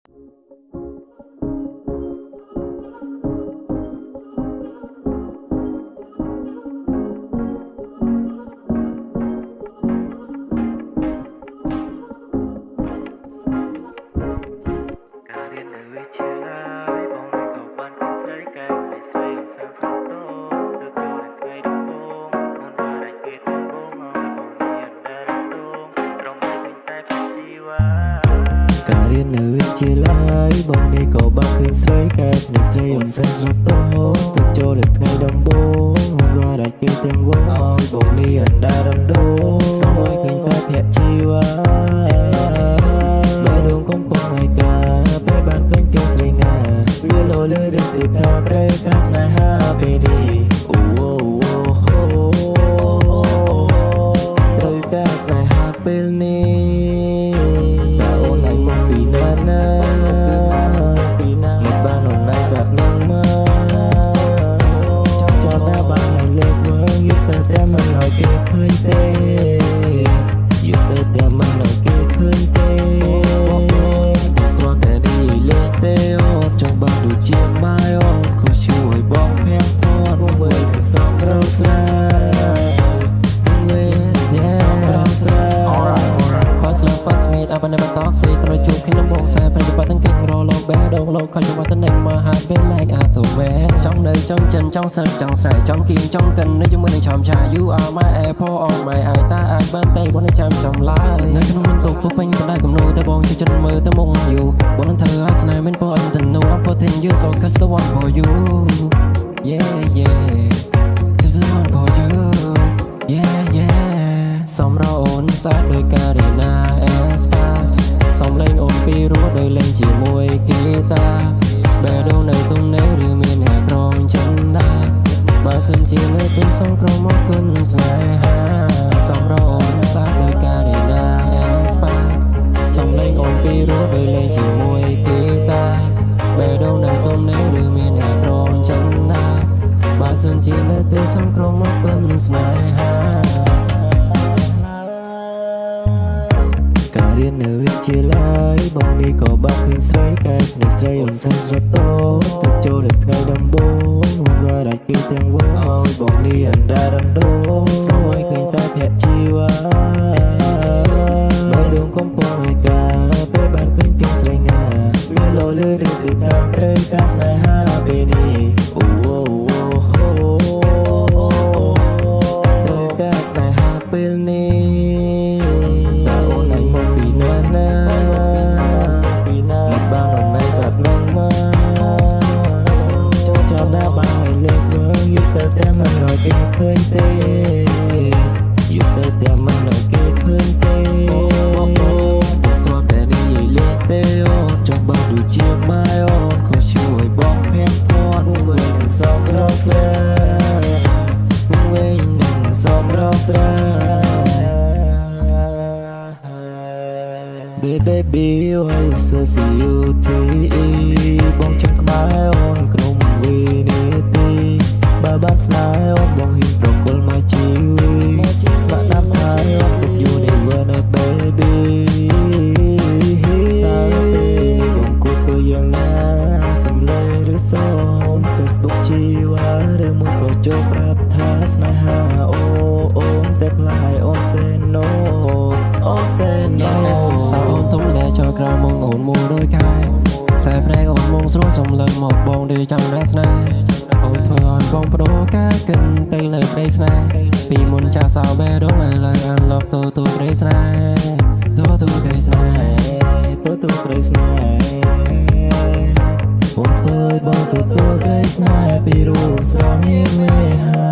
ការរៀននៅវិទ្យាល័យបងនេះក៏បានឃើញស្រីកែបនេះស្រីអូនសែនស្រទន់ទៅចូលនៅថ្ងៃដំបូងមករត់ដាច់គេទាំងវងឲ្យបងនេះអណ្ដារំដោស្មោះឲ្យឃើញតែភក្ជីវ៉ាបើដងកំពុងឲ្យការពេលបានឃើញគេស្រីងាវាលោលើដឹកទីថាត្រូវការស្នេហាពេលនេះអូត្រូវការស្នេហាពេលនេះសាត់នឹងមកចាំដល់បានឲ្យលើកមើលយប់ទៅតែមិនឲ្យគេឃើញទេយប់ទៅតែមិនឲ្យគេឃើញទេគ្រាន់តែនេះលេងទេអូចង់បានដូចជាម៉ែអូក៏ជួយបងភ័ក្រផតមើលទៅសំរោស្រាសំរោស្រា First love first meet up and never talk say ត្រូវជួបគ្នាមកខ្សែប្រតិបត្តិទាំងគេរលោកបែដងលោកខំមកទៅនឹងមកហាត់ពេល like អាទៅវែចង់នៅចង់ចិនចង់សើចង់ស្រែចង់គៀងចង់កិននៅជាមួយនឹងឆោមឆា You are my apple on my eye តាអាចបានតែបងនឹងចាំចំឡាយនៅក្នុងមិនទុកពុះពេញបណ្ដាគំនូតែបងជួយចិត្តមើលទៅមុខ You បងនឹងធ្វើឲ្យស្នេហ៍មិនពោអន្តនូ I'm putting you so cause the one for you yeah cause the one for you yeah សំរអូនសាច់ដោយការីណាអេស្ប៉ាសំលេងអូនពីរោះដោយលេងជាមួយហ្គីតាបែរដងនៅទំនេរឬមានហែក្រងចិនដាបើសិនជានៅទីសងក្រមមកគុណស្នេហាសំរអូនសាច់ដោយការីណាអេស្ប៉ាសំលេងអូនពីរោះដោយលេងជាមួយហ្គីតាបែរដងនៅទំនេរឬមានហែក្រងចិនដាបើសិនជានៅទីសងក្រមមកគុណស្នេហាការរៀននៅវិទ្យាល័យបងនេះក៏បានឃើញស្រីកែបនេះស្រីអូនសែនស្រទន់ទៅចូលនៅថ្ងៃដំបូងមករត់ដាច់គេទាំងវងឲ្យបងនេះអណ្ដារំដោស្មោះឲ្យឃើញតែភក្ជីវ៉ាបើដងកំពុងឲ្យការពេលបានឃើញគេស្រីងាវាលោលើដឹកទីថាត្រូវការស្នេហាពេលនេះត្រូវការស្នេហាពេលនេះបានអូននៅសាត់នឹងមកចាំដល់បានឲ្យលើកមើលយប់ទៅតែមិនឲ្យគេឃើញទេយប់ទៅតែមិនឲ្យគេឃើញទេគ្រាន់តែនេះលេងទេអូនចង់បានដូចជាម៉ែអូនក៏ជួយបងភ័ក្រផតវិញនឹងសំរោស្រាវិញនឹងសំរោស្រា Baby why you so cute បងចង់ក្បែរអូនក្នុងវិនាទីបើបានស្នេហ៍អូនបងហ៊ានប្រគល់មកជីវិតស្មាក់ដាប់ថាអូនពុក You never know baby តើពេលនេះបងគួរធ្វើយ៉ាងណាសំឡេងឬសូម Facebook ជីវ៉ាឬមួយក៏ចូលប្រាប់ថាស្នេហាអូនតែខ្លាយអូន say no អូន say no សោអូនទុំលែចូលក្រៅមកអូនមកដូចខែខ្សែព្រែកអូនមកស្រួលសំឡេងមកបងដូចចង់ដាក់ស្នេហ៍អូនធ្វើឲ្យបងបដូរការគិនទៅលើព្រៃស្នេហ៍ពីមុនចាស់សោបែរឥឡូវអានលប់ទូព្រៃស្នេហ៍ទូព្រៃស្នេហ៍ទូព្រៃស្នេហ៍អូនធ្វើឲ្យបងទូព្រៃស្នេហ៍ពីរូបស្រស់នេះមេហា